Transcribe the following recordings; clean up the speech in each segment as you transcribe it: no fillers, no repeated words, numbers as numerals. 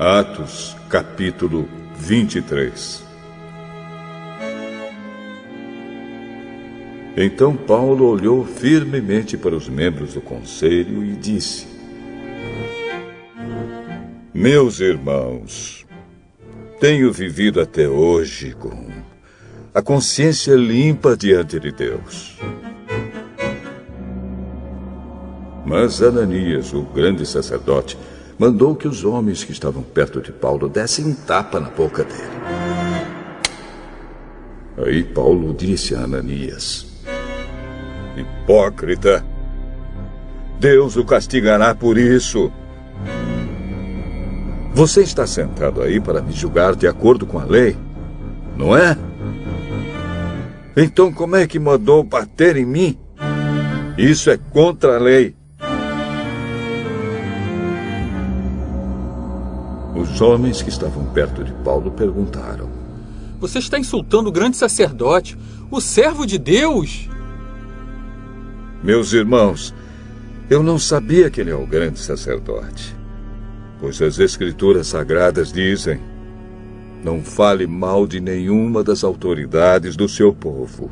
Atos, capítulo 23. Então Paulo olhou firmemente para os membros do conselho e disse: Meus irmãos, tenho vivido até hoje com a consciência limpa diante de Deus. Mas Ananias, o grande sacerdote, mandou que os homens que estavam perto de Paulo dessem um tapa na boca dele. Aí Paulo disse a Ananias: Hipócrita, Deus o castigará por isso. Você está sentado aí para me julgar de acordo com a lei, não é? Então como é que mandou bater em mim? Isso é contra a lei. Os homens que estavam perto de Paulo perguntaram: Você está insultando o grande sacerdote, o servo de Deus? Meus irmãos, eu não sabia que ele é o grande sacerdote, pois as Escrituras Sagradas dizem: não fale mal de nenhuma das autoridades do seu povo.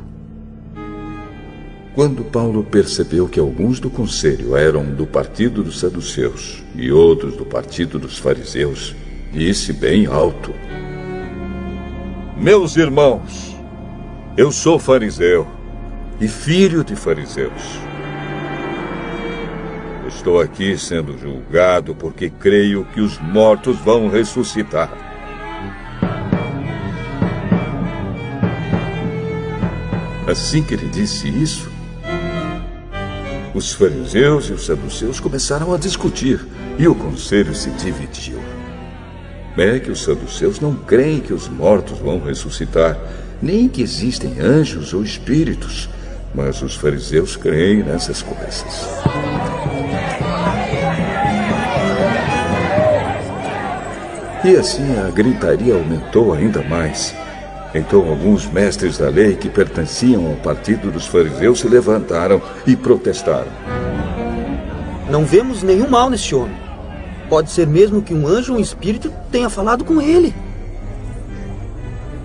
Quando Paulo percebeu que alguns do conselho eram do partido dos saduceus e outros do partido dos fariseus, disse bem alto: Meus irmãos, eu sou fariseu e filho de fariseus. Estou aqui sendo julgado porque creio que os mortos vão ressuscitar. Assim que ele disse isso, os fariseus e os saduceus começaram a discutir e o conselho se dividiu. É que os saduceus não creem que os mortos vão ressuscitar, nem que existem anjos ou espíritos, mas os fariseus creem nessas coisas. E assim a gritaria aumentou ainda mais. Então alguns mestres da lei que pertenciam ao partido dos fariseus se levantaram e protestaram. Não vemos nenhum mal nesse homem. Pode ser mesmo que um anjo ou um espírito tenha falado com ele.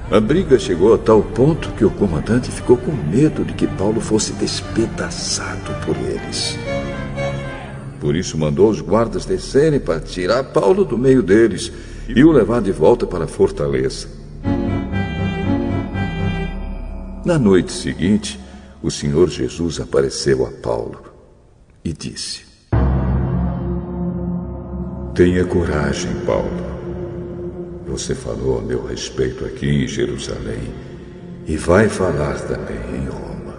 A briga chegou a tal ponto que o comandante ficou com medo de que Paulo fosse despedaçado por eles. Por isso mandou os guardas descerem para tirar Paulo do meio deles e o levar de volta para a fortaleza. Na noite seguinte, o Senhor Jesus apareceu a Paulo e disse: Tenha coragem, Paulo. Você falou a meu respeito aqui em Jerusalém e vai falar também em Roma.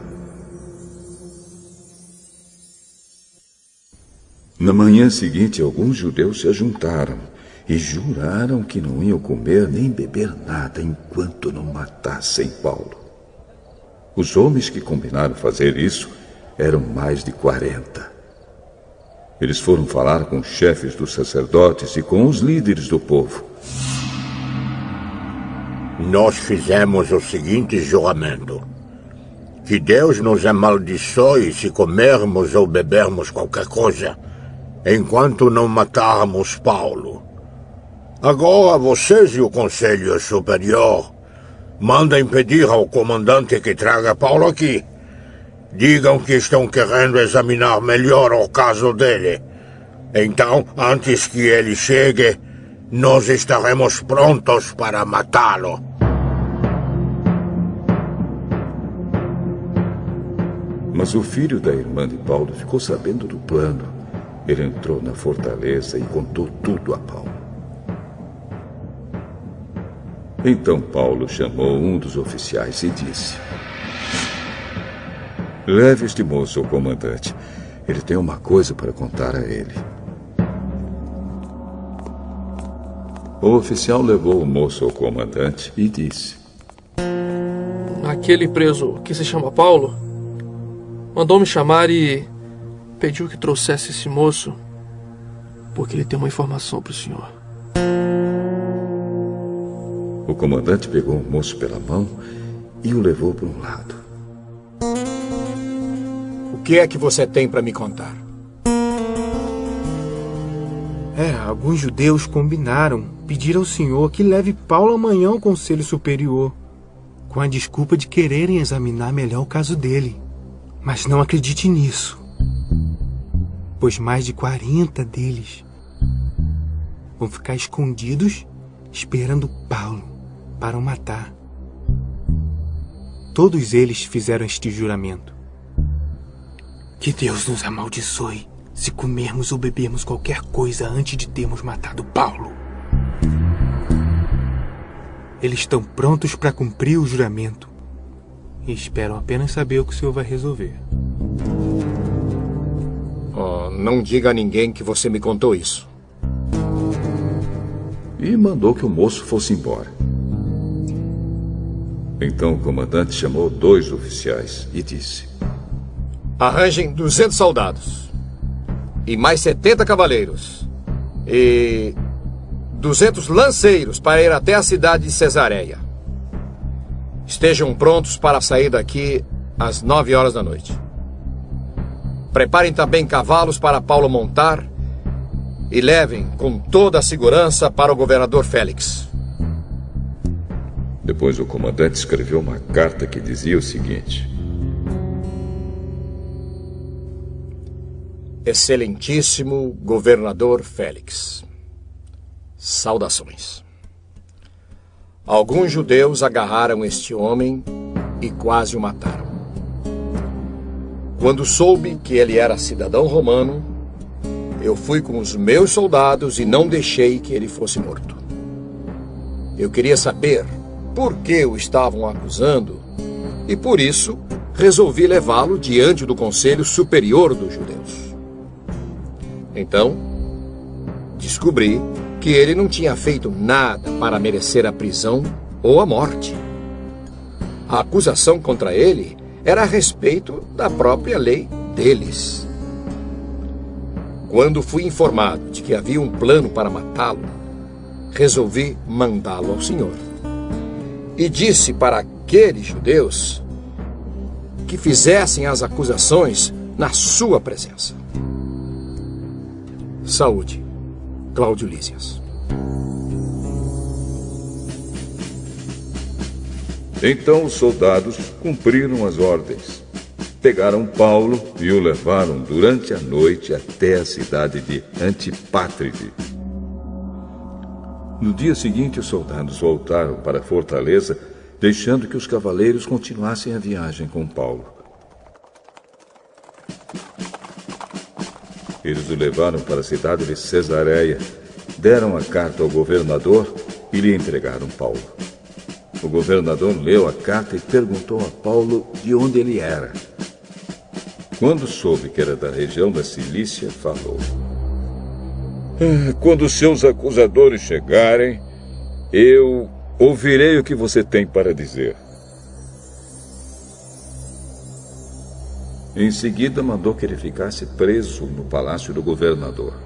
Na manhã seguinte, alguns judeus se ajuntaram e juraram que não iam comer nem beber nada enquanto não matassem Paulo. Os homens que combinaram fazer isso eram mais de 40. Eles foram falar com os chefes dos sacerdotes e com os líderes do povo. Nós fizemos o seguinte juramento: que Deus nos amaldiçoe se comermos ou bebermos qualquer coisa, enquanto não matarmos Paulo. Agora vocês e o Conselho Superior mandem pedir ao comandante que traga Paulo aqui. Digam que estão querendo examinar melhor o caso dele. Então, antes que ele chegue, nós estaremos prontos para matá-lo. Mas o filho da irmã de Paulo ficou sabendo do plano. Ele entrou na fortaleza e contou tudo a Paulo. Então Paulo chamou um dos oficiais e disse: Leve este moço ao comandante. Ele tem uma coisa para contar a ele. O oficial levou o moço ao comandante e disse: Aquele preso que se chama Paulo mandou me chamar e pediu que trouxesse esse moço porque ele tem uma informação para o senhor. O comandante pegou o moço pela mão e o levou para um lado. O que é que você tem para me contar? Alguns judeus combinaram pedir ao senhor que leve Paulo amanhã ao Conselho Superior, com a desculpa de quererem examinar melhor o caso dele. Mas não acredite nisso, pois mais de 40 deles vão ficar escondidos esperando Paulo para o matar. Todos eles fizeram este juramento. Que Deus nos amaldiçoe se comermos ou bebermos qualquer coisa antes de termos matado Paulo. Eles estão prontos para cumprir o juramento e esperam apenas saber o que o senhor vai resolver. Oh, não diga a ninguém que você me contou isso. E mandou que o moço fosse embora. Então o comandante chamou 2 oficiais e disse: Arranjem 200 soldados e mais 70 cavaleiros e 200 lanceiros para ir até a cidade de Cesareia. Estejam prontos para sair daqui às 9 horas da noite. Preparem também cavalos para Paulo montar e levem com toda a segurança para o governador Félix. Depois o comandante escreveu uma carta que dizia o seguinte: Excelentíssimo governador Félix, saudações. Alguns judeus agarraram este homem e quase o mataram. Quando soube que ele era cidadão romano, eu fui com os meus soldados e não deixei que ele fosse morto. Eu queria saber por que o estavam acusando e, por isso, resolvi levá-lo diante do Conselho Superior dos Judeus. Então, descobri que ele não tinha feito nada para merecer a prisão ou a morte. A acusação contra ele era a respeito da própria lei deles. Quando fui informado de que havia um plano para matá-lo, resolvi mandá-lo ao Senhor. E disse para aqueles judeus que fizessem as acusações na sua presença. Saúde, Cláudio Lísias. Então os soldados cumpriram as ordens. Pegaram Paulo e o levaram durante a noite até a cidade de Antipátride. No dia seguinte, os soldados voltaram para a fortaleza, deixando que os cavaleiros continuassem a viagem com Paulo. Eles o levaram para a cidade de Cesareia, deram a carta ao governador e lhe entregaram Paulo. O governador leu a carta e perguntou a Paulo de onde ele era. Quando soube que era da região da Cilícia, falou: Quando seus acusadores chegarem, eu ouvirei o que você tem para dizer. Em seguida, mandou que ele ficasse preso no palácio do governador.